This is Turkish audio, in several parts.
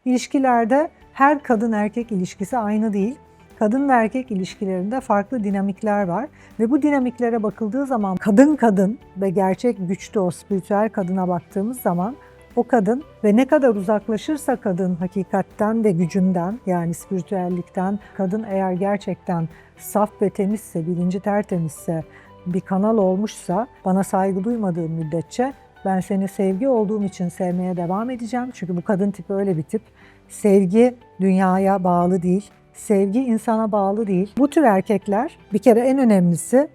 İlişkilerde her kadın erkek ilişkisi aynı değil. Kadın ve erkek ilişkilerinde farklı dinamikler var ve bu dinamiklere bakıldığı zaman kadın kadın ve gerçek güçlü o spiritüel kadına baktığımız zaman o kadın ve ne kadar uzaklaşırsa kadın hakikatten ve gücünden, yani spiritüellikten, kadın eğer gerçekten saf ve temizse, bilinci tertemizse, bir kanal olmuşsa, bana saygı duymadığın müddetçe ben seni sevgi olduğum için sevmeye devam edeceğim. Çünkü bu kadın tipi öyle bir tip. Sevgi dünyaya bağlı değil. Sevgi insana bağlı değil. Bu tür erkekler, bir kere en önemlisi,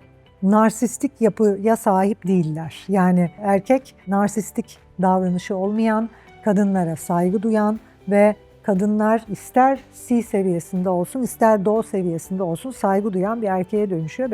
narsistik yapıya sahip değiller. Yani erkek narsistik davranışı olmayan, kadınlara saygı duyan ve kadınlar ister C seviyesinde olsun, ister Do seviyesinde olsun saygı duyan bir erkeğe dönüşüyor.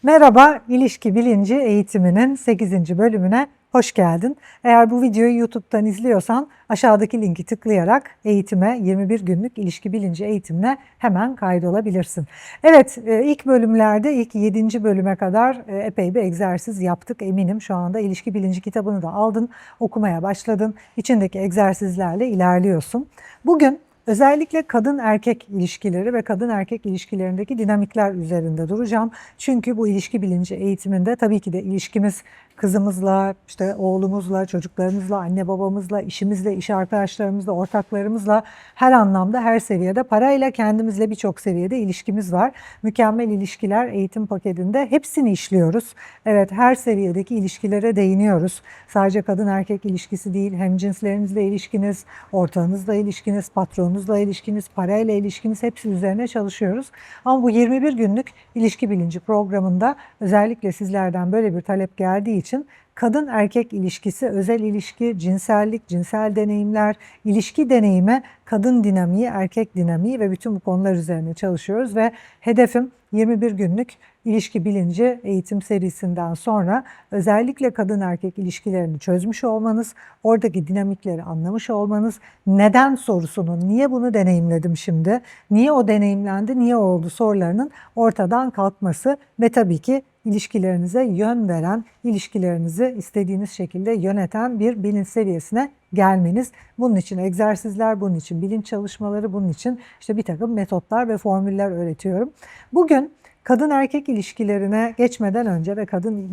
Merhaba, İlişki Bilinci eğitiminin 8. bölümüne hoş geldin. Eğer bu videoyu YouTube'dan izliyorsan aşağıdaki linki tıklayarak eğitime, 21 günlük İlişki Bilinci eğitimine hemen kaydolabilirsin. Evet, ilk bölümlerde, ilk 7. bölüme kadar epey bir egzersiz yaptık eminim. Şu anda İlişki Bilinci kitabını da aldın, okumaya başladın. İçindeki egzersizlerle ilerliyorsun. Bugün özellikle kadın erkek ilişkileri ve kadın erkek ilişkilerindeki dinamikler üzerinde duracağım. Çünkü bu ilişki bilinci eğitiminde tabii ki de ilişkimiz kızımızla, işte oğlumuzla, çocuklarımızla, anne babamızla, işimizle, iş arkadaşlarımızla, ortaklarımızla her anlamda, her seviyede, parayla, kendimizle birçok seviyede ilişkimiz var. Mükemmel İlişkiler eğitim paketinde hepsini işliyoruz. Evet, her seviyedeki ilişkilere değiniyoruz. Sadece kadın erkek ilişkisi değil, hemcinslerinizle ilişkiniz, ortağınızla ilişkiniz, patronunuzla ilişkiniz, parayla ilişkiniz, hepsi üzerine çalışıyoruz. Ama bu 21 günlük ilişki bilinci programında özellikle sizlerden böyle bir talep geldiği için kadın erkek ilişkisi, özel ilişki, cinsellik, cinsel deneyimler, ilişki deneyimi, kadın dinamiği, erkek dinamiği ve bütün bu konular üzerine çalışıyoruz ve hedefim 21 günlük ilişki bilinci eğitim serisinden sonra özellikle kadın erkek ilişkilerini çözmüş olmanız, oradaki dinamikleri anlamış olmanız, neden sorusunun, niye bunu deneyimledim şimdi, niye o deneyimlendi, niye oldu sorularının ortadan kalkması ve tabii ki ilişkilerinize yön veren, ilişkilerinizi istediğiniz şekilde yöneten bir bilinç seviyesine gelmeniz. Bunun için egzersizler, bunun için bilinç çalışmaları, bunun için işte bir takım metotlar ve formüller öğretiyorum. Bugün kadın erkek ilişkilerine geçmeden önce ve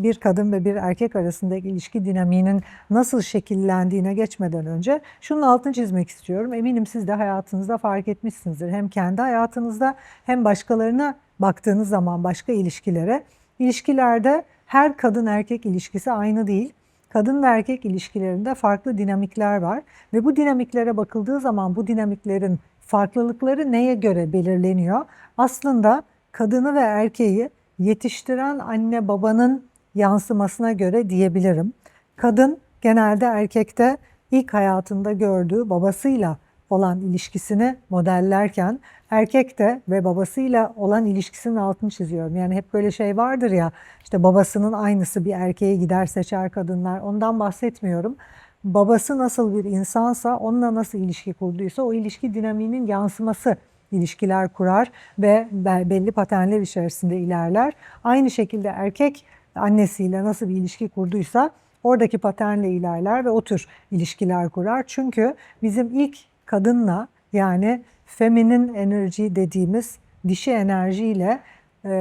bir kadın ve bir erkek arasındaki ilişki dinamiğinin nasıl şekillendiğine geçmeden önce şunun altını çizmek istiyorum. Eminim siz de hayatınızda fark etmişsinizdir. Hem kendi hayatınızda hem başkalarına baktığınız zaman başka ilişkilere. İlişkilerde her kadın erkek ilişkisi aynı değil. Kadın ve erkek ilişkilerinde farklı dinamikler var ve bu dinamiklere bakıldığı zaman bu dinamiklerin farklılıkları neye göre belirleniyor? Aslında kadını ve erkeği yetiştiren anne babanın yansımasına göre diyebilirim. Kadın genelde erkekte ilk hayatında gördüğü babasıyla olan ilişkisini modellerken erkek de ve babasıyla olan ilişkisinin altını çiziyorum. Yani hep böyle şey vardır ya, işte babasının aynısı bir erkeğe gider seçer kadınlar, ondan bahsetmiyorum. Babası nasıl bir insansa, onunla nasıl ilişki kurduysa o ilişki dinamiğinin yansıması ilişkiler kurar ve belli paternler içerisinde ilerler. Aynı şekilde erkek annesiyle nasıl bir ilişki kurduysa oradaki paternle ilerler ve o tür ilişkiler kurar. Çünkü bizim ilk kadınla, yani feminin enerji dediğimiz dişi enerjiyle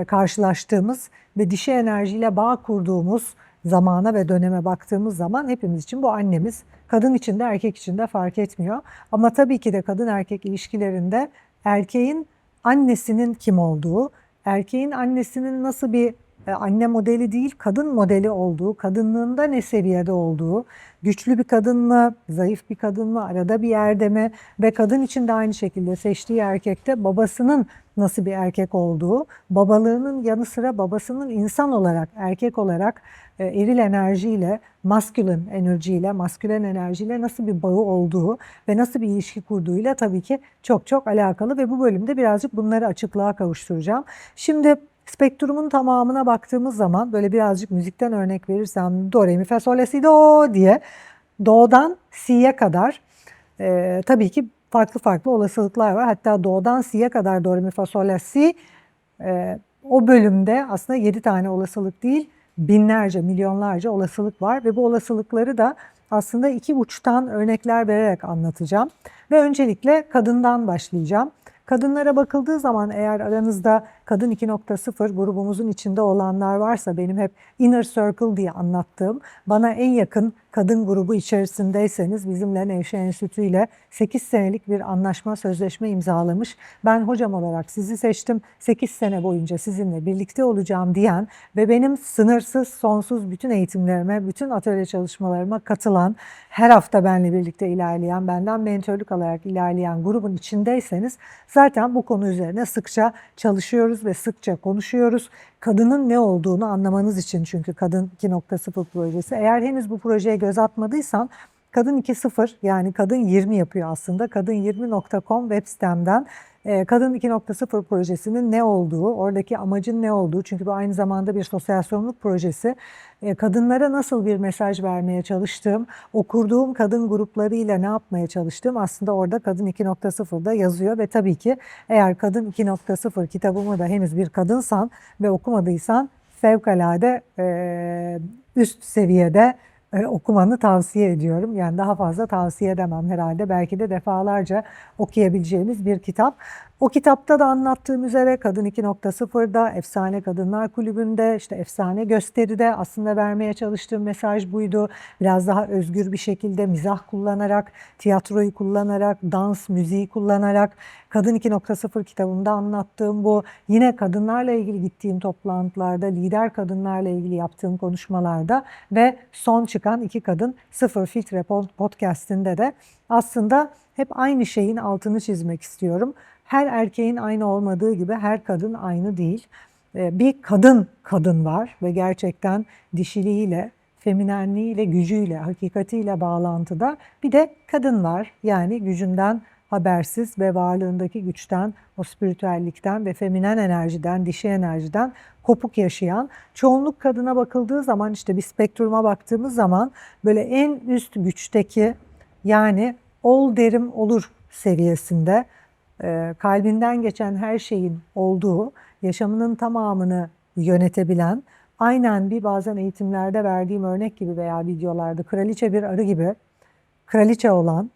karşılaştığımız ve dişi enerjiyle bağ kurduğumuz zamana ve döneme baktığımız zaman hepimiz için bu annemiz. Kadın için de erkek için de fark etmiyor. Ama tabii ki de kadın erkek ilişkilerinde erkeğin annesinin kim olduğu, erkeğin annesinin nasıl bir anne modeli değil, kadın modeli olduğu, kadınlığında ne seviyede olduğu, güçlü bir kadın mı, zayıf bir kadın mı, arada bir yerde mi ve kadın için de aynı şekilde seçtiği erkekte babasının nasıl bir erkek olduğu, babalığının yanı sıra babasının insan olarak, erkek olarak eril enerjiyle, maskülen enerjiyle nasıl bir bağı olduğu ve nasıl bir ilişki kurduğuyla tabii ki çok çok alakalı ve bu bölümde birazcık bunları açıklığa kavuşturacağım. Şimdi spektrumun tamamına baktığımız zaman böyle birazcık müzikten örnek verirsem do, re, mi, fa, sol, la, si, do diye do'dan si'ye kadar tabii ki farklı farklı olasılıklar var. Hatta doğudan si'ye kadar do, re, mi, fa, sol, la, si o bölümde aslında 7 tane olasılık değil, binlerce, milyonlarca olasılık var ve bu olasılıkları da aslında iki uçtan örnekler vererek anlatacağım. Ve öncelikle kadından başlayacağım. Kadınlara bakıldığı zaman eğer aranızda Kadın 2.0 grubumuzun içinde olanlar varsa, benim hep Inner Circle diye anlattığım, bana en yakın kadın grubu içerisindeyseniz, bizimle Nevşehir Enstitüsü ile 8 senelik bir anlaşma, sözleşme imzalamış, ben hocam olarak sizi seçtim, 8 sene boyunca sizinle birlikte olacağım diyen ve benim sınırsız, sonsuz bütün eğitimlerime, bütün atölye çalışmalarıma katılan, her hafta benimle birlikte ilerleyen, benden mentörlük alarak ilerleyen grubun içindeyseniz, zaten bu konu üzerine sıkça çalışıyoruz ve sıkça konuşuyoruz. Kadının ne olduğunu anlamanız için, çünkü Kadın 2.0 projesi. Eğer henüz bu projeye göz atmadıysan, Kadın 2.0 yani Kadın 20 yapıyor aslında. Kadın20.com web sitemden Kadın 2.0 projesinin ne olduğu, oradaki amacın ne olduğu, çünkü bu aynı zamanda bir sosyal sorumluluk projesi. Kadınlara nasıl bir mesaj vermeye çalıştığım, okurduğum kadın gruplarıyla ne yapmaya çalıştığım aslında orada Kadın 2.0'da yazıyor ve tabii ki eğer Kadın 2.0 kitabımı da henüz bir kadınsan ve okumadıysan, fevkalade üst seviyede okumanı tavsiye ediyorum. Yani daha fazla tavsiye edemem herhalde. Belki de defalarca okuyabileceğimiz bir kitap. O kitapta da anlattığım üzere Kadın 2.0'da, Efsane Kadınlar Kulübü'nde, işte Efsane Gösteri'de aslında vermeye çalıştığım mesaj buydu. Biraz daha özgür bir şekilde mizah kullanarak, tiyatroyu kullanarak, dans, müziği kullanarak, Kadın 2.0 kitabımda anlattığım bu. Yine kadınlarla ilgili gittiğim toplantılarda, lider kadınlarla ilgili yaptığım konuşmalarda ve son çıkan İki Kadın Sıfır Filtre podcast'inde de aslında hep aynı şeyin altını çizmek istiyorum. Her erkeğin aynı olmadığı gibi her kadın aynı değil. Bir kadın var ve gerçekten dişiliğiyle, feminenliğiyle, gücüyle, hakikatiyle bağlantıda. Bir de kadın var, yani gücünden habersiz ve varlığındaki güçten, o spiritüellikten ve feminen enerjiden, dişi enerjiden kopuk yaşayan. Çoğunluk kadına bakıldığı zaman, işte bir spektruma baktığımız zaman böyle en üst güçteki, yani ol derim olur seviyesinde, kalbinden geçen her şeyin olduğu, yaşamının tamamını yönetebilen, aynen bir bazen eğitimlerde verdiğim örnek gibi veya videolarda kraliçe bir arı gibi kraliçe olan,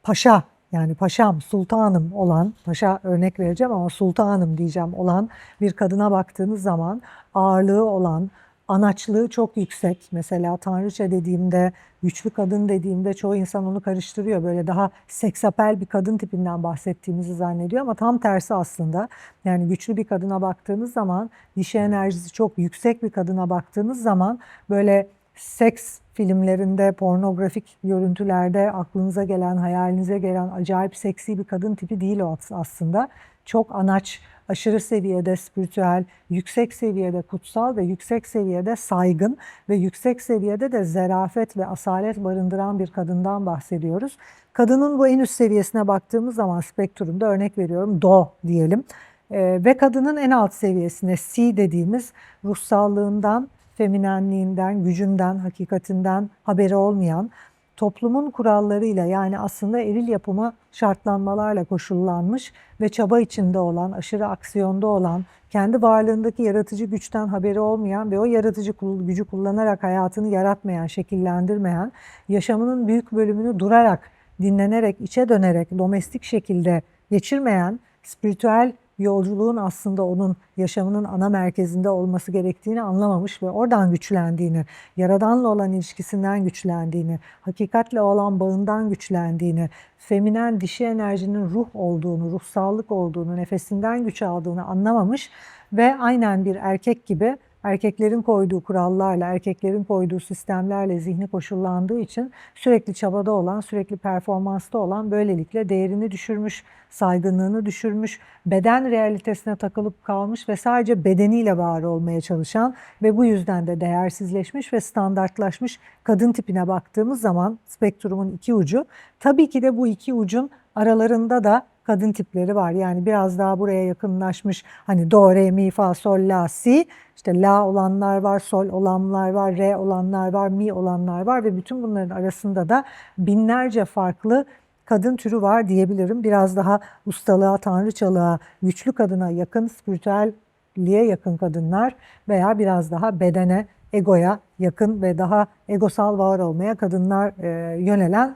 paşa, yani paşam, sultanım olan, paşa örnek vereceğim ama sultanım diyeceğim, olan bir kadına baktığınız zaman ağırlığı olan, anaçlığı çok yüksek. Mesela tanrıça dediğimde, güçlü kadın dediğimde çoğu insan onu karıştırıyor. Böyle daha seksapel bir kadın tipinden bahsettiğimizi zannediyor ama tam tersi aslında. Yani güçlü bir kadına baktığınız zaman, dişi enerjisi çok yüksek bir kadına baktığınız zaman, böyle seks filmlerinde, pornografik görüntülerde aklınıza gelen, hayalinize gelen acayip seksi bir kadın tipi değil o aslında. Çok anaç, aşırı seviyede spiritüel, yüksek seviyede kutsal ve yüksek seviyede saygın ve yüksek seviyede de zarafet ve asalet barındıran bir kadından bahsediyoruz. Kadının bu en üst seviyesine baktığımız zaman spektrumda, örnek veriyorum, do diyelim. Ve kadının en alt seviyesine si dediğimiz, ruhsallığından, feminenliğinden, gücünden, hakikatinden haberi olmayan, toplumun kurallarıyla, yani aslında eril yapıma şartlanmalarla koşullanmış ve çaba içinde olan, aşırı aksiyonda olan, kendi varlığındaki yaratıcı güçten haberi olmayan ve o yaratıcı gücü kullanarak hayatını yaratmayan, şekillendirmeyen, yaşamının büyük bölümünü durarak, dinlenerek, içe dönerek, domestik şekilde geçirmeyen, spiritüel yolculuğun aslında onun yaşamının ana merkezinde olması gerektiğini anlamamış ve oradan güçlendiğini, Yaradan'la olan ilişkisinden güçlendiğini, hakikatle olan bağından güçlendiğini, feminen dişi enerjinin ruh olduğunu, ruhsallık olduğunu, nefesinden güç aldığını anlamamış ve aynen bir erkek gibi, erkeklerin koyduğu kurallarla, erkeklerin koyduğu sistemlerle zihni koşullandığı için sürekli çabada olan, sürekli performansta olan, böylelikle değerini düşürmüş, saygınlığını düşürmüş, beden realitesine takılıp kalmış ve sadece bedeniyle var olmaya çalışan ve bu yüzden de değersizleşmiş ve standartlaşmış kadın tipine baktığımız zaman, spektrumun iki ucu, tabii ki de bu iki ucun aralarında da kadın tipleri var. Yani biraz daha buraya yakınlaşmış, hani do, re, mi, fa, sol, la, si, işte la olanlar var, sol olanlar var, re olanlar var, mi olanlar var ve bütün bunların arasında da binlerce farklı kadın türü var diyebilirim. Biraz daha ustalığa, tanrıçalığa, güçlü kadına yakın, spiritüelliğe yakın kadınlar veya biraz daha bedene, egoya yakın ve daha egosal var olmaya kadınlar yönelen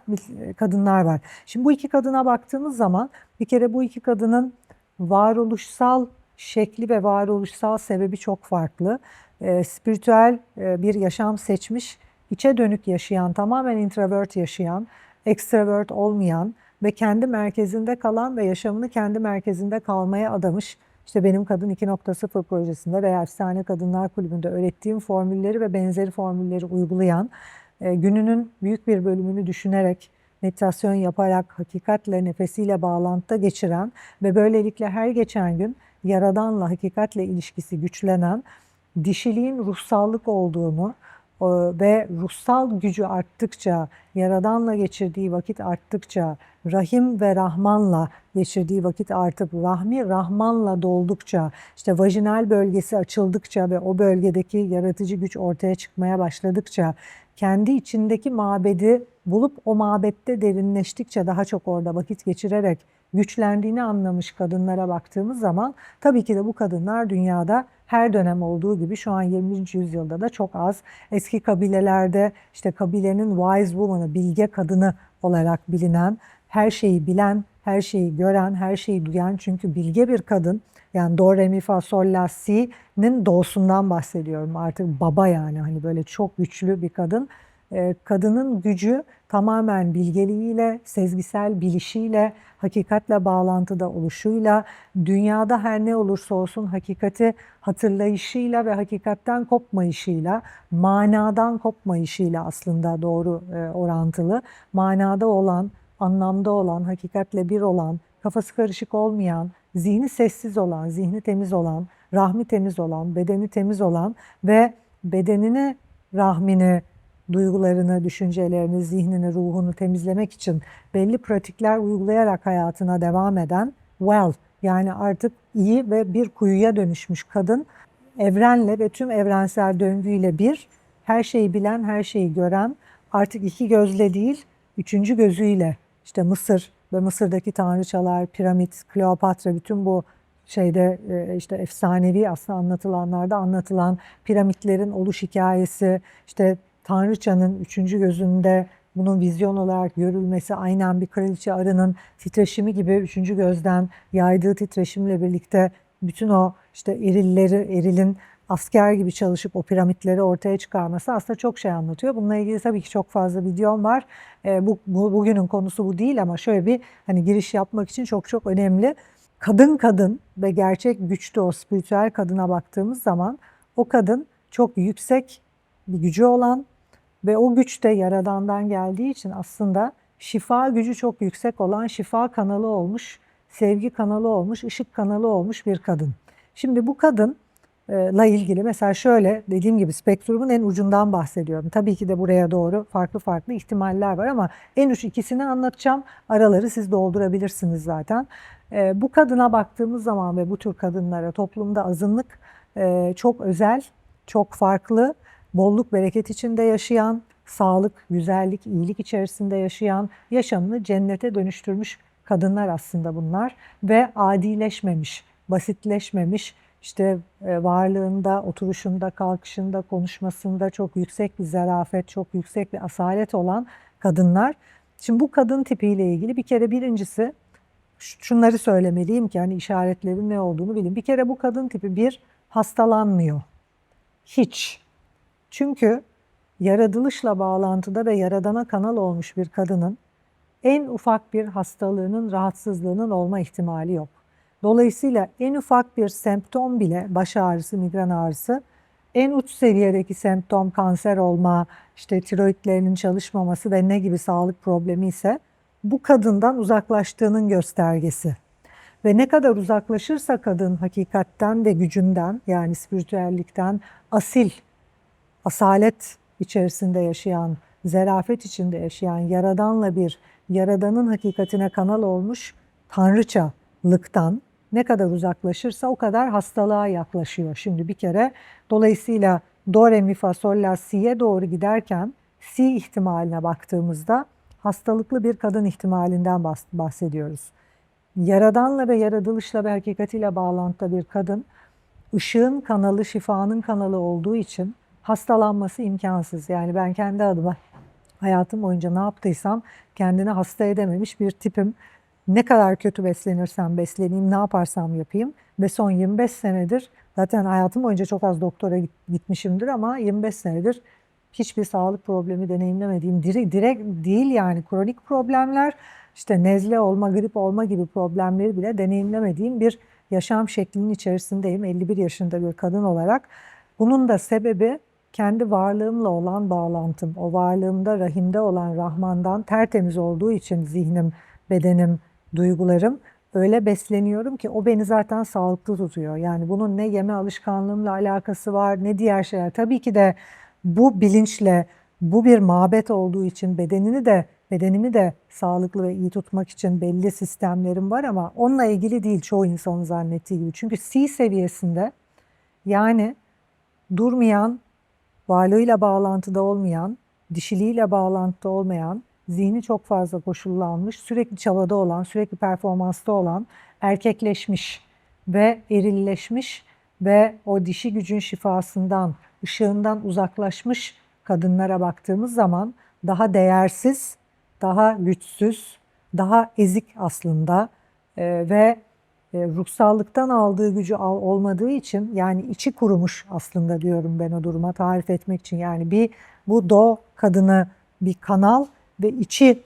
kadınlar var. Şimdi bu iki kadına baktığımız zaman bir kere bu iki kadının varoluşsal şekli ve varoluşsal sebebi çok farklı. Spiritüel bir yaşam seçmiş, içe dönük yaşayan, tamamen introvert yaşayan, extrovert olmayan ve kendi merkezinde kalan ve yaşamını kendi merkezinde kalmaya adamış. İşte benim Kadın 2.0 projesinde veya Efsane Kadınlar Kulübü'nde öğrettiğim formülleri ve benzeri formülleri uygulayan, gününün büyük bir bölümünü düşünerek, meditasyon yaparak, hakikatle, nefesiyle bağlantıda geçiren ve böylelikle her geçen gün Yaradan'la, hakikatle ilişkisi güçlenen, dişiliğin ruhsallık olduğunu ve ruhsal gücü arttıkça, Yaradan'la geçirdiği vakit arttıkça, Rahim ve Rahman'la geçirdiği vakit artıp Rahmi Rahman'la doldukça, işte vajinal bölgesi açıldıkça ve o bölgedeki yaratıcı güç ortaya çıkmaya başladıkça, kendi içindeki mabedi bulup o mabette derinleştikçe daha çok orada vakit geçirerek güçlendiğini anlamış kadınlara baktığımız zaman tabii ki de bu kadınlar dünyada her dönem olduğu gibi şu an 20. yüzyılda da çok az. Eski kabilelerde işte kabilenin wise woman'ı, bilge kadını olarak bilinen, her şeyi bilen, her şeyi gören, her şeyi duyan, çünkü bilge bir kadın, yani do, re, mi, fa, sol, la, si'nin doğusundan bahsediyorum. Artık baba, yani hani böyle çok güçlü bir kadın. Kadının gücü tamamen bilgeliğiyle, sezgisel bilişiyle, hakikatle bağlantıda oluşuyla, dünyada her ne olursa olsun hakikati hatırlayışıyla ve hakikatten kopmayışıyla, manadan kopmayışıyla aslında doğru orantılı. Manada olan, anlamda olan, hakikatle bir olan, kafası karışık olmayan, zihni sessiz olan, zihni temiz olan, rahmi temiz olan, bedeni temiz olan ve bedenini, rahmini, duygularını, düşüncelerini, zihnini, ruhunu temizlemek için belli pratikler uygulayarak hayatına devam eden well, yani artık iyi ve bir kuyuya dönüşmüş kadın, evrenle ve tüm evrensel döngüyle bir, her şeyi bilen, her şeyi gören, artık iki gözle değil, üçüncü gözüyle işte Mısır ve Mısır'daki tanrıçalar, piramit, Kleopatra, bütün bu şeyde işte efsanevi aslında anlatılanlarda anlatılan piramitlerin oluş hikayesi, işte Tanrıçanın üçüncü gözünde bunun vizyon olarak görülmesi, aynen bir kraliçe arının titreşimi gibi üçüncü gözden yaydığı titreşimle birlikte bütün o işte erilin asker gibi çalışıp o piramitleri ortaya çıkarması aslında çok şey anlatıyor. Bununla ilgili tabii ki çok fazla videom var. Bugünün konusu bu değil ama şöyle bir hani giriş yapmak için çok çok önemli. Kadın ve gerçek güçlü o spiritüel kadına baktığımız zaman o kadın çok yüksek bir gücü olan ve o güç de Yaradan'dan geldiği için aslında şifa gücü çok yüksek olan, şifa kanalı olmuş, sevgi kanalı olmuş, ışık kanalı olmuş bir kadın. Şimdi bu kadınla ilgili mesela şöyle dediğim gibi spektrumun en ucundan bahsediyorum. Tabii ki de buraya doğru farklı farklı ihtimaller var ama en uç ikisini anlatacağım. Araları siz doldurabilirsiniz zaten. Bu kadına baktığımız zaman ve bu tür kadınlara toplumda azınlık, çok özel, çok farklı, bolluk bereket içinde yaşayan, sağlık, güzellik, iyilik içerisinde yaşayan, yaşamını cennete dönüştürmüş kadınlar aslında bunlar ve adileşmemiş, basitleşmemiş, işte varlığında, oturuşunda, kalkışında, konuşmasında çok yüksek bir zarafet, çok yüksek bir asalet olan kadınlar. Şimdi bu kadın tipiyle ilgili bir kere birincisi şunları söylemeliyim ki hani işaretlerin ne olduğunu bilin. Bir kere bu kadın tipi bir, hastalanmıyor. Hiç. Çünkü yaratılışla bağlantıda ve Yaradan'a kanal olmuş bir kadının en ufak bir hastalığının, rahatsızlığının olma ihtimali yok. Dolayısıyla en ufak bir semptom bile, baş ağrısı, migren ağrısı, en uç seviyedeki semptom kanser olma, işte tiroidlerinin çalışmaması ve ne gibi sağlık problemi ise bu kadından uzaklaştığının göstergesi. Ve ne kadar uzaklaşırsa kadın hakikatten ve gücünden, yani spiritüellikten, asil, asalet içerisinde yaşayan, zerafet içinde yaşayan, Yaradan'la bir, Yaradan'ın hakikatine kanal olmuş tanrıçalıktan ne kadar uzaklaşırsa o kadar hastalığa yaklaşıyor. Şimdi bir kere dolayısıyla do, re, mi, fa, sol, la, si'ye doğru giderken si ihtimaline baktığımızda hastalıklı bir kadın ihtimalinden bahsediyoruz. Yaradanla ve yaratılışla ve hakikatiyle bağlantıda bir kadın, ışığın kanalı, şifanın kanalı olduğu için hastalanması imkansız. Yani ben kendi adıma hayatım boyunca ne yaptıysam kendini hasta edememiş bir tipim. Ne kadar kötü beslenirsem besleneyim, ne yaparsam yapayım ve son 25 senedir zaten hayatım boyunca çok az doktora gitmişimdir ama 25 senedir hiçbir sağlık problemi deneyimlemediğim, direkt değil yani kronik problemler, işte nezle olma, grip olma gibi problemleri bile deneyimlemediğim bir yaşam şeklinin içerisindeyim 51 yaşında bir kadın olarak. Bunun da sebebi kendi varlığımla olan bağlantım. O varlığımda rahimde olan Rahman'dan tertemiz olduğu için zihnim, bedenim, duygularım öyle besleniyorum ki o beni zaten sağlıklı tutuyor. Yani bunun ne yeme alışkanlığımla alakası var ne diğer şeyler. Tabii ki de bu bilinçle, bu bir mabet olduğu için bedenimi de sağlıklı ve iyi tutmak için belli sistemlerim var ama onunla ilgili değil çoğu insanın zannettiği gibi. Çünkü C seviyesinde, yani durmayan, varlığıyla bağlantıda olmayan, dişiliğiyle bağlantıda olmayan, zihni çok fazla koşullanmış, sürekli çabada olan, sürekli performansta olan, erkekleşmiş ve erilleşmiş ve o dişi gücün şifasından, ışığından uzaklaşmış kadınlara baktığımız zaman daha değersiz, daha güçsüz, daha ezik aslında ve ruhsallıktan aldığı gücü olmadığı için, yani içi kurumuş aslında diyorum ben o duruma tarif etmek için. Yani bu Do kadını bir kanal ve içi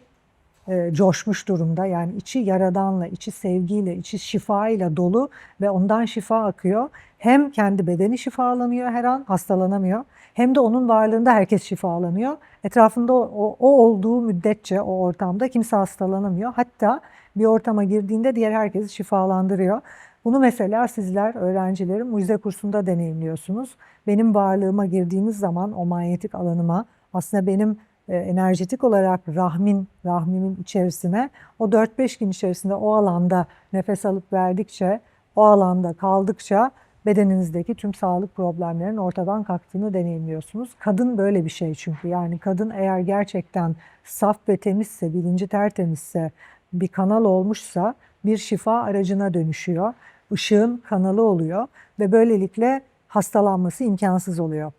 coşmuş durumda. Yani içi yaradanla, içi sevgiyle, içi şifayla dolu ve ondan şifa akıyor. Hem kendi bedeni şifalanıyor, her an hastalanamıyor. Hem de onun varlığında herkes şifalanıyor. Etrafında o olduğu müddetçe o ortamda kimse hastalanamıyor. Hatta bir ortama girdiğinde diğer herkesi şifalandırıyor. Bunu mesela sizler, öğrencilerim, mucize kursunda deneyimliyorsunuz. Benim varlığıma girdiğiniz zaman o manyetik alanıma, aslında benim enerjetik olarak rahmimin içerisine o 4-5 gün içerisinde o alanda nefes alıp verdikçe, o alanda kaldıkça bedeninizdeki tüm sağlık problemlerinin ortadan kalktığını deneyimliyorsunuz. Kadın böyle bir şey çünkü. Yani kadın eğer gerçekten saf ve temizse, bilinci tertemizse, bir kanal olmuşsa bir şifa aracına dönüşüyor. Işığın kanalı oluyor ve böylelikle hastalanması imkansız oluyor.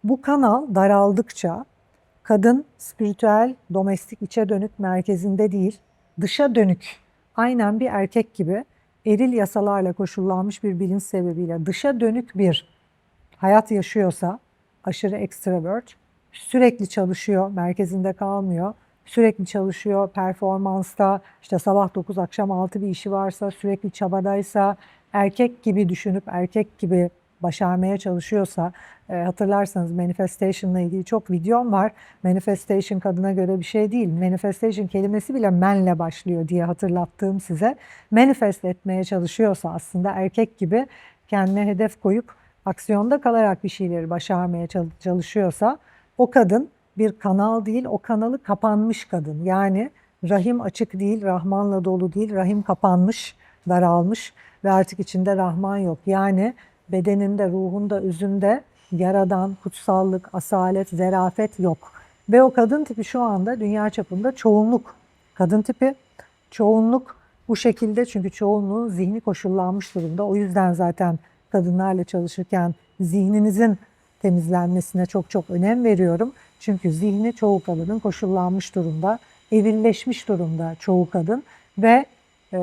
Bu kanal daraldıkça kadın spiritüel, domestik, içe dönük merkezinde değil, dışa dönük, aynen bir erkek gibi eril yasalarla koşullanmış bir bilinç sebebiyle dışa dönük bir hayat yaşıyorsa, aşırı extrovert, sürekli çalışıyor, merkezinde kalmıyor, sürekli çalışıyor, performansta, işte sabah 9 akşam 6 bir işi varsa, sürekli çabadaysa, erkek gibi düşünüp erkek gibi başarmaya çalışıyorsa, hatırlarsanız manifestation ile ilgili çok videom var. Manifestation kadına göre bir şey değil. Manifestation kelimesi bile menle başlıyor diye hatırlattığım size. Manifest etmeye çalışıyorsa, aslında erkek gibi kendine hedef koyup aksiyonda kalarak bir şeyleri başarmaya çalışıyorsa, o kadın bir kanal değil, o kanalı kapanmış kadın. Yani rahim açık değil, Rahman'la dolu değil, rahim kapanmış, daralmış ve artık içinde Rahman yok. Yani bedeninde, ruhunda, özünde yaradan, kutsallık, asalet, zerafet yok. Ve o kadın tipi şu anda dünya çapında çoğunluk. Kadın tipi çoğunluk bu şekilde, çünkü çoğunluğun zihni koşullanmış durumda. O yüzden zaten kadınlarla çalışırken zihninizin temizlenmesine çok önem veriyorum. Çünkü zihni çoğu kadının koşullanmış durumda, evilleşmiş durumda çoğu kadın ve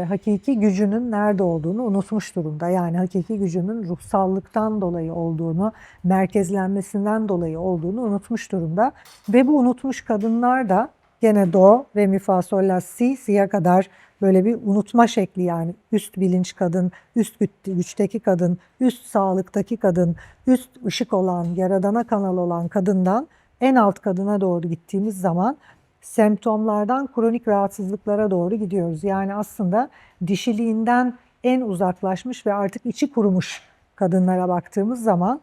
hakiki gücünün nerede olduğunu unutmuş durumda. Yani hakiki gücünün ruhsallıktan dolayı olduğunu, merkezlenmesinden dolayı olduğunu unutmuş durumda. Ve bu unutmuş kadınlar da gene Do, Re, Mi, Fa, Sol, La, Si, Si'ye kadar böyle bir unutma şekli, yani üst bilinç kadın, üst güçteki kadın, üst sağlıktaki kadın, üst ışık olan, yaradana kanal olan kadından en alt kadına doğru gittiğimiz zaman semptomlardan kronik rahatsızlıklara doğru gidiyoruz. Yani aslında dişiliğinden en uzaklaşmış ve artık içi kurumuş kadınlara baktığımız zaman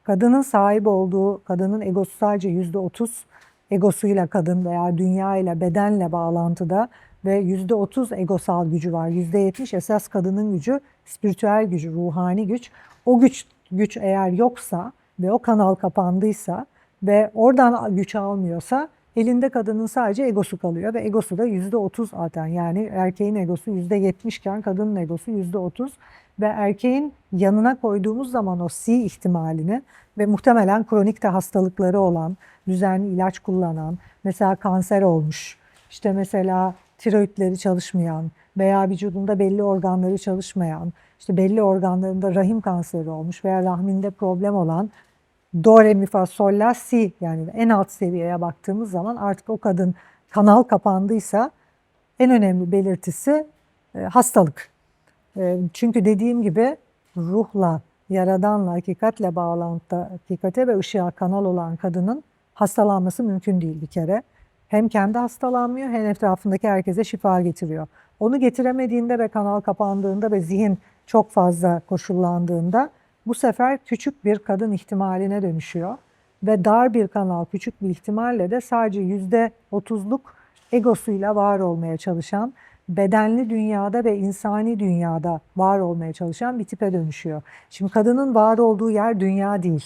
kadının sahip olduğu, kadının egosu sadece %30 egosuyla kadın veya dünya ile, bedenle bağlantıda ve %30 egosal gücü var. %70 esas kadının gücü, spiritüel gücü, ruhani güç. O güç eğer yoksa ve o kanal kapandıysa ve oradan güç almıyorsa Elinde kadının sadece egosu kalıyor ve egosu da %30 zaten. Yani erkeğin egosu %70 iken kadının egosu %30 ve erkeğin yanına koyduğumuz zaman o C ihtimalini ve muhtemelen kronik de hastalıkları olan, düzenli ilaç kullanan, mesela kanser olmuş, işte mesela tiroidleri çalışmayan veya vücudunda belli organları çalışmayan, işte belli organlarında rahim kanseri olmuş veya rahminde problem olan, do, re, mi, fa, sol, la, si, yani en alt seviyeye baktığımız zaman artık o kadın kanal kapandıysa en önemli belirtisi hastalık. Çünkü dediğim gibi ruhla, yaradanla, hakikatle bağlantıda, hakikate ve ışığa kanal olan kadının hastalanması mümkün değil bir kere. Hem kendi hastalanmıyor hem etrafındaki herkese şifa getiriyor. Onu getiremediğinde ve kanal kapandığında ve zihin çok fazla koşullandığında bu sefer küçük bir kadın ihtimaline dönüşüyor. Ve dar bir kanal, küçük bir ihtimalle de sadece %30'luk egosuyla var olmaya çalışan, bedenli dünyada ve insani dünyada var olmaya çalışan bir tipe dönüşüyor. Şimdi kadının var olduğu yer dünya değil.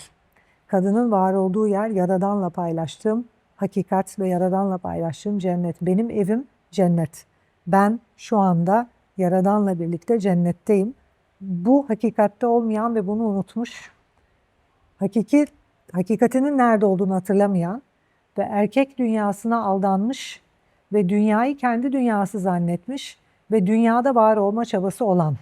Kadının var olduğu yer Yaradan'la paylaştığım hakikat ve Yaradan'la paylaştığım cennet. Benim evim cennet. Ben şu anda Yaradan'la birlikte cennetteyim. Bu hakikatte olmayan ve bunu unutmuş, hakikatinin nerede olduğunu hatırlamayan ve erkek dünyasına aldanmış ve dünyayı kendi dünyası zannetmiş ve dünyada var olma çabası olan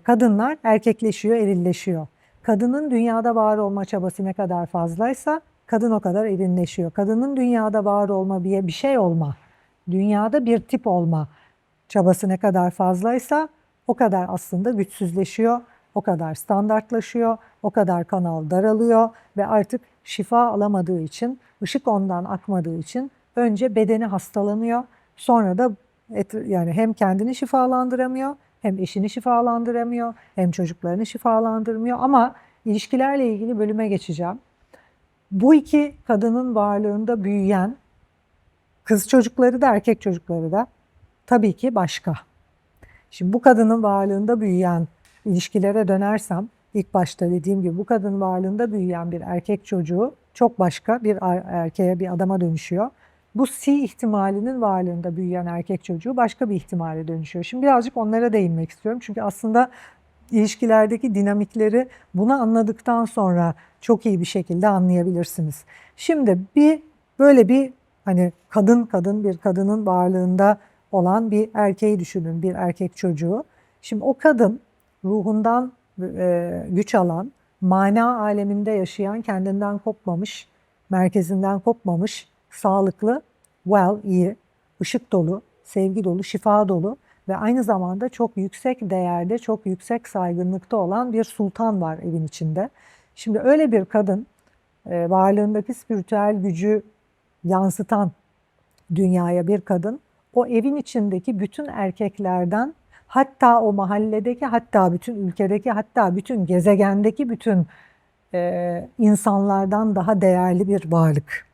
kadınlar erkekleşiyor, erilleşiyor. Kadının dünyada var olma çabası ne kadar fazlaysa kadın o kadar erinleşiyor. Kadının dünyada var olma, bir şey olma, dünyada bir tip olma çabası ne kadar fazlaysa o kadar aslında güçsüzleşiyor, o kadar standartlaşıyor, o kadar kanal daralıyor ve artık şifa alamadığı için, ışık ondan akmadığı için önce bedeni hastalanıyor, sonra da yani hem kendini şifalandıramıyor, hem eşini şifalandıramıyor, hem çocuklarını şifalandırmıyor. Ama ilişkilerle ilgili bölüme geçeceğim. Bu iki kadının varlığında büyüyen kız çocukları da erkek çocukları da tabii ki başka. Şimdi bu kadının varlığında büyüyen ilişkilere dönersem, ilk başta dediğim gibi bu kadının varlığında büyüyen bir erkek çocuğu çok başka bir erkeğe, bir adama dönüşüyor. Bu C ihtimalinin varlığında büyüyen erkek çocuğu başka bir ihtimale dönüşüyor. Şimdi birazcık onlara değinmek istiyorum. Çünkü aslında ilişkilerdeki dinamikleri bunu anladıktan sonra çok iyi bir şekilde anlayabilirsiniz. Şimdi böyle bir hani kadın bir kadının varlığında olan bir erkeği düşünün, bir erkek çocuğu. Şimdi o kadın ruhundan güç alan, mana aleminde yaşayan, kendinden kopmamış, merkezinden kopmamış, sağlıklı, iyi, ışık dolu, sevgi dolu, şifa dolu ve aynı zamanda çok yüksek değerde, çok yüksek saygınlıkta olan bir sultan var evin içinde. Şimdi öyle bir kadın varlığındaki spiritüel gücü yansıtan dünyaya bir kadın, o evin içindeki bütün erkeklerden, hatta o mahalledeki, hatta bütün ülkedeki, hatta bütün gezegendeki bütün insanlardan daha değerli bir varlık.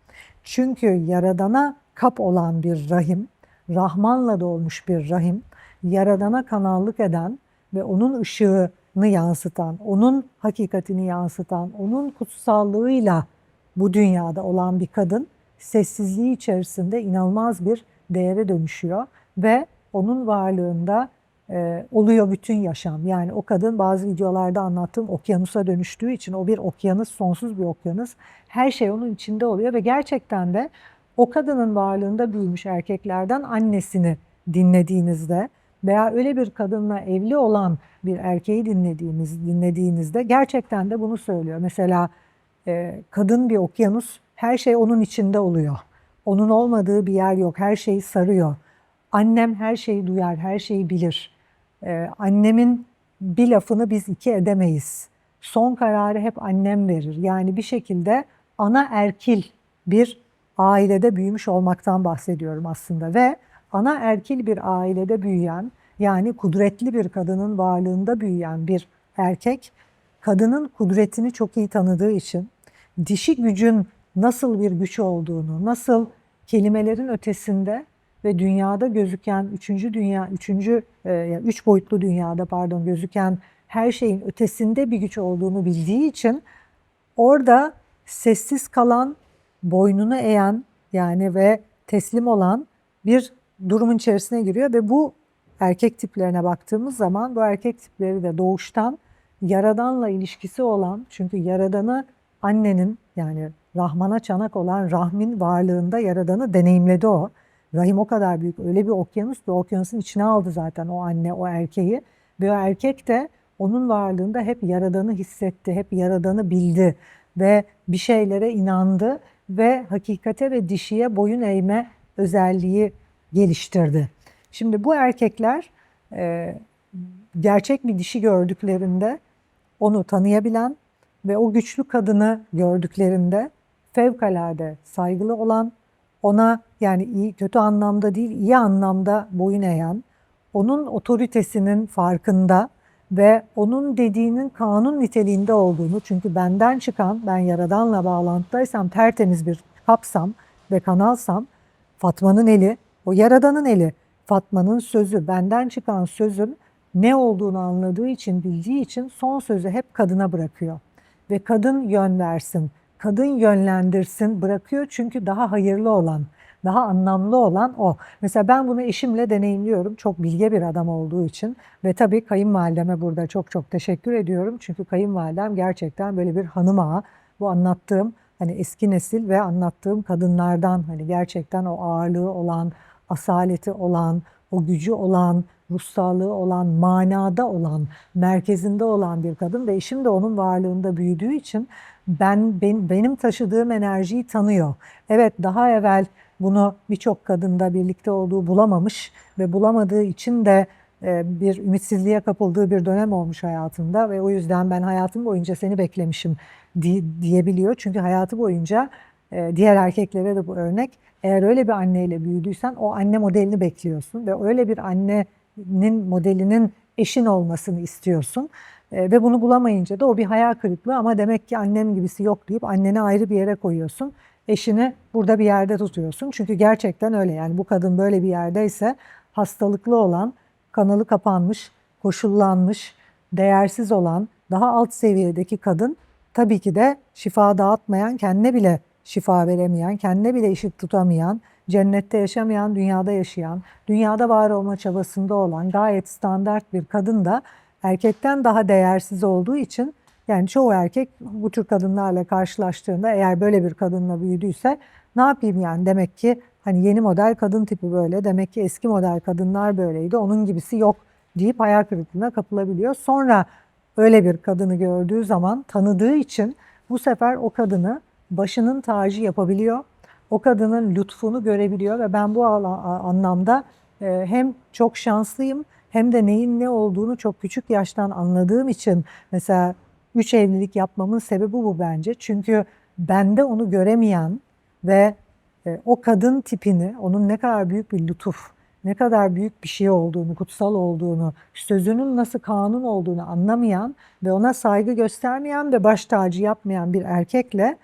Çünkü Yaradan'a kap olan bir rahim, Rahman'la dolmuş bir rahim, Yaradan'a kanallık eden ve onun ışığını yansıtan, onun hakikatini yansıtan, onun kutsallığıyla bu dünyada olan bir kadın, sessizliği içerisinde inanılmaz bir değere dönüşüyor ve onun varlığında oluyor bütün yaşam. Yani o kadın bazı videolarda anlattığım okyanusa dönüştüğü için o bir okyanus, sonsuz bir okyanus. Her şey onun içinde oluyor ve gerçekten de o kadının varlığında büyümüş erkeklerden annesini dinlediğinizde veya öyle bir kadınla evli olan bir erkeği dinlediğinizde gerçekten de bunu söylüyor. Mesela kadın bir okyanus, her şey onun içinde oluyor. Onun olmadığı bir yer yok, her şeyi sarıyor. Annem her şeyi duyar, her şeyi bilir. Annemin bir lafını biz iki edemeyiz. Son kararı hep annem verir. Yani bir şekilde ana erkil bir ailede büyümüş olmaktan bahsediyorum aslında. Ve ana erkil bir ailede büyüyen, yani kudretli bir kadının varlığında büyüyen bir erkek, kadının kudretini çok iyi tanıdığı için, dişi gücün nasıl bir güç olduğunu, nasıl kelimelerin ötesinde ve dünyada gözüken üç boyutlu dünyada gözüken her şeyin ötesinde bir güç olduğunu bildiği için orada sessiz kalan, boynunu eğen, yani ve teslim olan bir durumun içerisine giriyor ve bu erkek tiplerine baktığımız zaman bu erkek tipleri de doğuştan Yaradan'la ilişkisi olan, çünkü Yaradan'ı annenin, yani Rahman'a çanak olan Rahmin varlığında Yaradan'ı deneyimledi o. Rahim o kadar büyük, öyle bir okyanus, bir okyanusun içine aldı zaten o anne o erkeği ve o erkek de onun varlığında hep Yaradan'ı hissetti, hep Yaradan'ı bildi ve bir şeylere inandı ve hakikate ve dişiye boyun eğme özelliği geliştirdi. Şimdi bu erkekler gerçek bir dişi gördüklerinde onu tanıyabilen ve o güçlü kadını gördüklerinde fevkalade saygılı olan, ona yani iyi kötü anlamda değil iyi anlamda boyun eğen, onun otoritesinin farkında ve onun dediğinin kanun niteliğinde olduğunu, çünkü benden çıkan, ben Yaradan'la bağlantıdaysam, tertemiz bir kapsam ve kanalsam, Fatma'nın eli, o Yaradan'ın eli, Fatma'nın sözü, benden çıkan sözün ne olduğunu anladığı için, bildiği için son sözü hep kadına bırakıyor. Ve kadın yön versin, kadın yönlendirsin bırakıyor, çünkü daha hayırlı olan, daha anlamlı olan o. Mesela ben bunu eşimle deneyimliyorum, çok bilge bir adam olduğu için ve tabii kayınvalideme burada çok çok teşekkür ediyorum. Çünkü kayınvalidem gerçekten böyle bir hanım ağa. Bu anlattığım hani eski nesil ve anlattığım kadınlardan, hani gerçekten o ağırlığı olan, asaleti olan, o gücü olan, ruhsallığı olan, manada olan, merkezinde olan bir kadın ve eşim de onun varlığında büyüdüğü için benim taşıdığım enerjiyi tanıyor. Evet, daha evvel bunu birçok kadında birlikte olduğu bulamamış ve bulamadığı için de bir ümitsizliğe kapıldığı bir dönem olmuş hayatında ve o yüzden ben hayatım boyunca seni beklemişim diyebiliyor. Çünkü hayatı boyunca diğer erkeklere de bu örnek. Eğer öyle bir anneyle büyüdüysen o anne modelini bekliyorsun ve öyle bir annenin modelinin eşin olmasını istiyorsun. Ve bunu bulamayınca da o bir hayal kırıklığı, ama demek ki annem gibisi yok deyip anneni ayrı bir yere koyuyorsun. Eşini burada bir yerde tutuyorsun. Çünkü gerçekten öyle, yani bu kadın böyle bir yerdeyse hastalıklı olan, kanalı kapanmış, koşullanmış, değersiz olan, daha alt seviyedeki kadın tabii ki de şifa dağıtmayan, kendine bile şifa veremeyen, kendine bile ışık tutamayan, cennette yaşamayan, dünyada yaşayan, dünyada var olma çabasında olan gayet standart bir kadın da erkekten daha değersiz olduğu için, yani çoğu erkek bu tür kadınlarla karşılaştığında, eğer böyle bir kadınla büyüdüyse, ne yapayım yani, demek ki hani yeni model kadın tipi böyle, demek ki eski model kadınlar böyleydi, onun gibisi yok deyip hayal kırıklığına kapılabiliyor. Sonra öyle bir kadını gördüğü zaman, tanıdığı için bu sefer o kadını başının tacı yapabiliyor. O kadının lütfunu görebiliyor ve ben bu anlamda hem çok şanslıyım hem de neyin ne olduğunu çok küçük yaştan anladığım için, mesela 3 evlilik yapmamın sebebi bu bence. Çünkü bende onu göremeyen ve o kadın tipini, onun ne kadar büyük bir lütuf, ne kadar büyük bir şey olduğunu, kutsal olduğunu, sözünün nasıl kanun olduğunu anlamayan ve ona saygı göstermeyen ve baş tacı yapmayan bir erkekle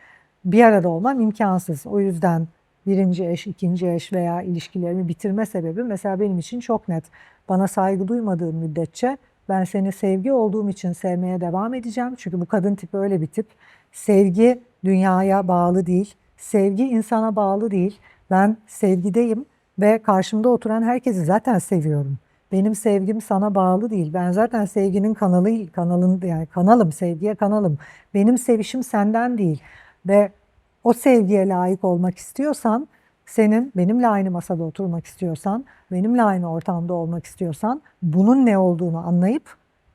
bir arada olmam imkansız. O yüzden birinci eş, ikinci eş veya ilişkilerimi bitirme sebebi mesela benim için çok net. Bana saygı duymadığın müddetçe ben seni sevgi olduğum için sevmeye devam edeceğim. Çünkü bu kadın tipi öyle bir tip. Sevgi dünyaya bağlı değil. Sevgi insana bağlı değil. Ben sevgideyim ve karşımda oturan herkesi zaten seviyorum. Benim sevgim sana bağlı değil. Ben zaten sevginin yani kanalım, sevgiye kanalım. Benim sevişim senden değil. Ve o sevgiye layık olmak istiyorsan, senin benimle aynı masada oturmak istiyorsan, benimle aynı ortamda olmak istiyorsan, bunun ne olduğunu anlayıp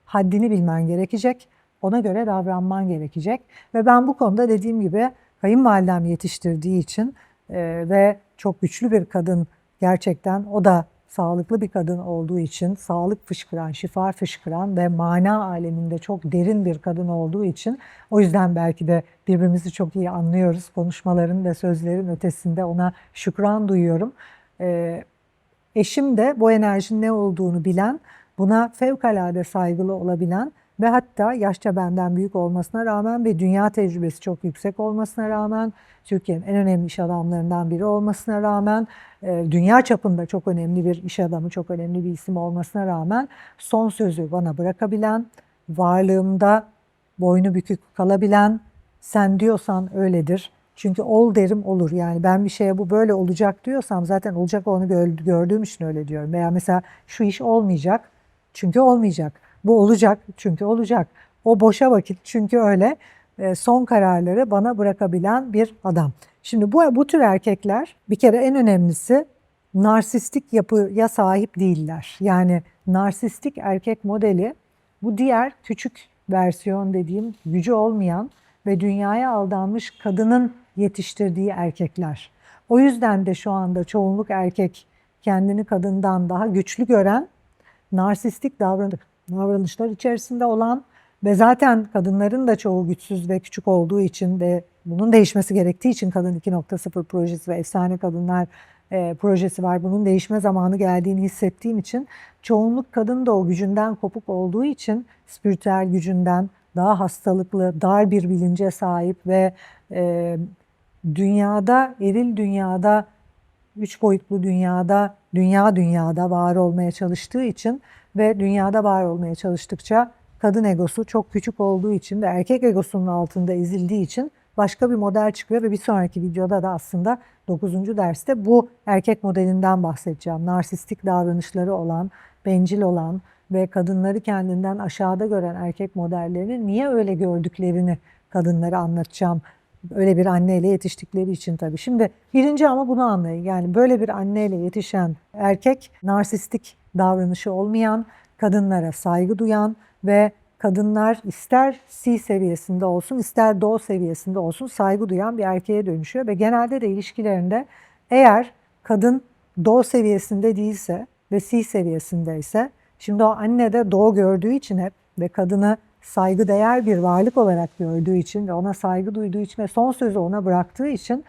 haddini bilmen gerekecek. Ona göre davranman gerekecek. Ve ben bu konuda dediğim gibi kayınvalidem yetiştirdiği için ve çok güçlü bir kadın, gerçekten o da sağlıklı bir kadın olduğu için, sağlık fışkıran, şifa fışkıran ve mana aleminde çok derin bir kadın olduğu için, o yüzden belki de birbirimizi çok iyi anlıyoruz. Konuşmaların ve sözlerin ötesinde ona şükran duyuyorum. Eşim de bu enerjinin ne olduğunu bilen, buna fevkalade saygılı olabilen ve hatta yaşça benden büyük olmasına rağmen ve dünya tecrübesi çok yüksek olmasına rağmen, Türkiye'nin en önemli iş adamlarından biri olmasına rağmen, dünya çapında çok önemli bir iş adamı, çok önemli bir isim olmasına rağmen son sözü bana bırakabilen, varlığımda boynu bükük kalabilen, sen diyorsan öyledir, Çünkü ol derim olur. Yani ben bir şeye bu böyle olacak diyorsam zaten olacak onu gördüğüm için öyle diyorum. Veya mesela şu iş olmayacak çünkü olmayacak. Bu olacak çünkü olacak. O boşa vakit çünkü öyle. Son kararları bana bırakabilen bir adam. Şimdi bu tür erkekler bir kere en önemlisi narsistik yapıya sahip değiller. Yani narsistik erkek modeli bu diğer küçük versiyon dediğim gücü olmayan ve dünyaya aldanmış kadının yetiştirdiği erkekler. O yüzden de şu anda çoğunluk erkek kendini kadından daha güçlü gören, narsistik davranışlar içerisinde olan ve zaten kadınların da çoğu güçsüz ve küçük olduğu için ve bunun değişmesi gerektiği için Kadın 2.0 projesi ve Efsane Kadınlar projesi var. Bunun değişme zamanı geldiğini hissettiğim için çoğunluk kadın da o gücünden kopuk olduğu için spiritüel gücünden daha hastalıklı, dar bir bilince sahip ve e, dünyada, eril dünyada, üç boyutlu dünyada, dünyada var olmaya çalıştığı için ve dünyada var olmaya çalıştıkça kadın egosu çok küçük olduğu için ve erkek egosunun altında ezildiği için başka bir model çıkıyor ve bir sonraki videoda da aslında 9. derste bu erkek modelinden bahsedeceğim. Narsistik davranışları olan, bencil olan ve kadınları kendinden aşağıda gören erkek modellerini niye öyle gördüklerini kadınlara anlatacağım. Öyle bir anneyle yetiştikleri için tabii. Şimdi birinci ama bunu anlayın. Yani böyle bir anneyle yetişen erkek narsistik davranışı olmayan, kadınlara saygı duyan ve kadınlar ister C seviyesinde olsun ister Do seviyesinde olsun saygı duyan bir erkeğe dönüşüyor. Ve genelde de ilişkilerinde eğer kadın Do seviyesinde değilse ve C seviyesinde ise şimdi o anne de Do gördüğü için hep ve kadını saygıdeğer bir varlık olarak gördüğü için ve ona saygı duyduğu için ve son sözü ona bıraktığı için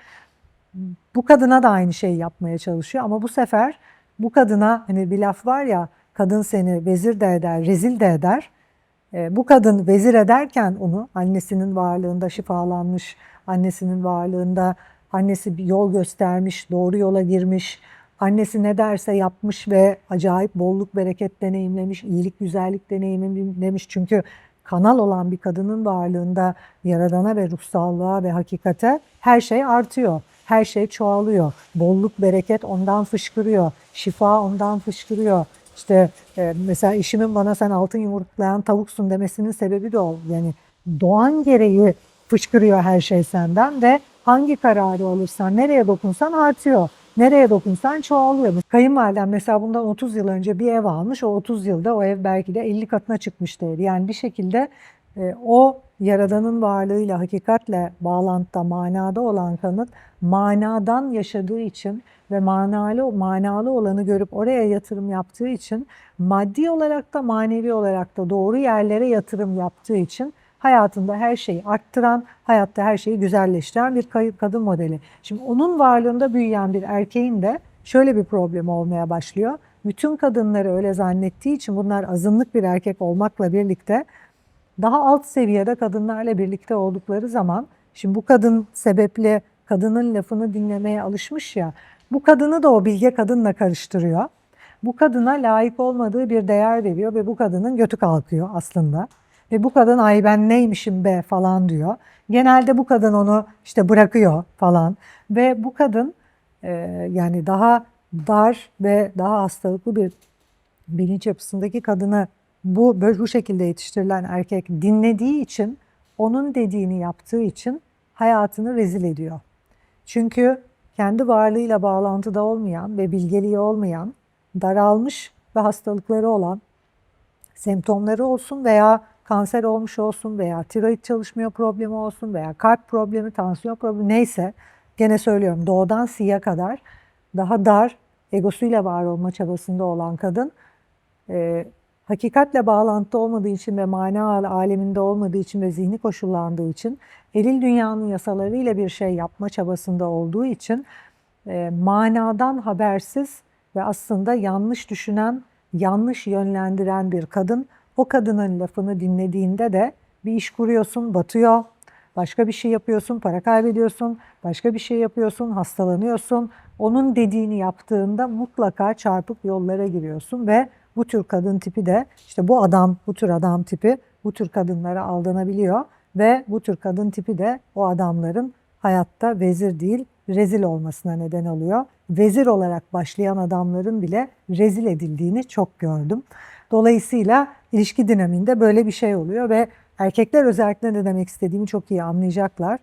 bu kadına da aynı şeyi yapmaya çalışıyor. Ama bu sefer bu kadına hani bir laf var ya kadın seni vezir de eder, rezil de eder. Bu kadın vezir ederken onu annesinin varlığında şifalanmış, annesinin varlığında annesi bir yol göstermiş, doğru yola girmiş, annesi ne derse yapmış ve acayip bolluk bereket deneyimlemiş, iyilik güzellik deneyimlemiş. Çünkü kanal olan bir kadının varlığında yaradana ve ruhsallığa ve hakikate her şey artıyor. Her şey çoğalıyor. Bolluk bereket ondan fışkırıyor. Şifa ondan fışkırıyor. İşte mesela eşimin bana sen altın yumurtlayan tavuksun demesinin sebebi de o. Yani doğan gereği fışkırıyor her şey senden ve hangi kararı alırsan, nereye dokunsan artıyor. Nereye dokunsan çoğalıyor. Kayınvalidem mesela bundan 30 yıl önce bir ev almış. O 30 yılda o ev belki de 50 katına çıkmış değeri. Yani bir şekilde o yaradanın varlığıyla, hakikatle bağlantıda, manada olan kanıt manadan yaşadığı için ve manalı olanı görüp oraya yatırım yaptığı için maddi olarak da manevi olarak da doğru yerlere yatırım yaptığı için hayatında her şeyi arttıran, hayatta her şeyi güzelleştiren bir kadın modeli. Şimdi onun varlığında büyüyen bir erkeğin de şöyle bir problemi olmaya başlıyor. Bütün kadınları öyle zannettiği için bunlar azınlık bir erkek olmakla birlikte daha alt seviyede kadınlarla birlikte oldukları zaman şimdi bu kadın sebeple kadının lafını dinlemeye alışmış ya bu kadını da o bilge kadınla karıştırıyor. Bu kadına layık olmadığı bir değer veriyor ve bu kadının götü kalkıyor aslında. Ve bu kadın ay ben neymişim be falan diyor. Genelde bu kadın onu işte bırakıyor falan. Ve bu kadın e, yani daha dar ve daha hastalıklı bir bilinç yapısındaki kadını bu şekilde yetiştirilen erkek dinlediği için, onun dediğini yaptığı için hayatını rezil ediyor. Çünkü kendi varlığıyla bağlantıda olmayan ve bilgeliği olmayan, daralmış ve hastalıkları olan, semptomları olsun veya kanser olmuş olsun veya tiroid çalışmıyor problemi olsun veya kalp problemi, tansiyon problemi neyse gene söylüyorum doğudan siye kadar daha dar egosuyla var olma çabasında olan kadın hakikatle bağlantıda olmadığı için ve mana aleminde olmadığı için ve zihni koşullandığı için eril dünyanın yasalarıyla bir şey yapma çabasında olduğu için manadan habersiz ve aslında yanlış düşünen, yanlış yönlendiren bir kadın. O kadının lafını dinlediğinde de bir iş kuruyorsun, batıyor. Başka bir şey yapıyorsun, para kaybediyorsun. Başka bir şey yapıyorsun, hastalanıyorsun. Onun dediğini yaptığında mutlaka çarpık yollara giriyorsun ve bu tür kadın tipi de işte bu tür adam tipi bu tür kadınlara aldanabiliyor ve bu tür kadın tipi de o adamların hayatta vezir değil, rezil olmasına neden oluyor. Vezir olarak başlayan adamların bile rezil edildiğini çok gördüm. Dolayısıyla ilişki dinamiğinde böyle bir şey oluyor ve erkekler özellikle ne demek istediğimi çok iyi anlayacaklar.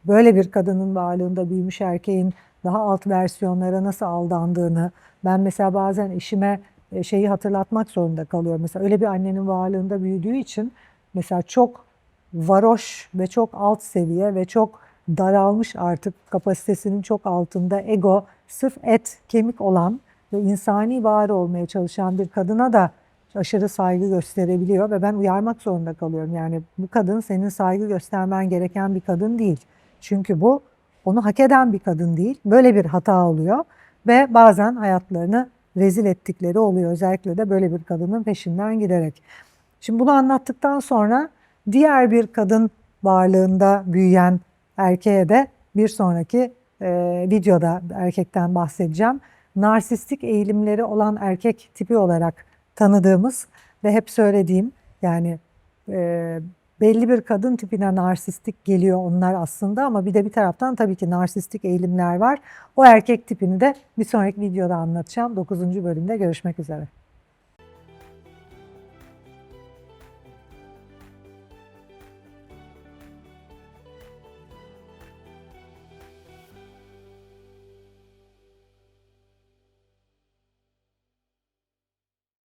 Böyle bir kadının varlığında büyümüş erkeğin daha alt versiyonlara nasıl aldandığını, ben mesela bazen eşime şeyi hatırlatmak zorunda kalıyorum. Mesela öyle bir annenin varlığında büyüdüğü için mesela çok varoş ve çok alt seviye ve çok daralmış, artık kapasitesinin çok altında, ego, sırf et, kemik olan ve insani var olmaya çalışan bir kadına da aşırı saygı gösterebiliyor ve ben uyarmak zorunda kalıyorum. Yani bu kadın senin saygı göstermen gereken bir kadın değil. Çünkü bu onu hak eden bir kadın değil. Böyle bir hata oluyor ve bazen hayatlarını rezil ettikleri oluyor. Özellikle de böyle bir kadının peşinden giderek. Şimdi bunu anlattıktan sonra diğer bir kadın varlığında büyüyen erkeğe de bir sonraki videoda erkekten bahsedeceğim. Narsistik eğilimleri olan erkek tipi olarak tanıdığımız ve hep söylediğim, yani belli bir kadın tipine narsistik geliyor onlar aslında, ama bir de bir taraftan tabii ki narsistik eğilimler var. O erkek tipini de bir sonraki videoda anlatacağım. 9. bölümde görüşmek üzere.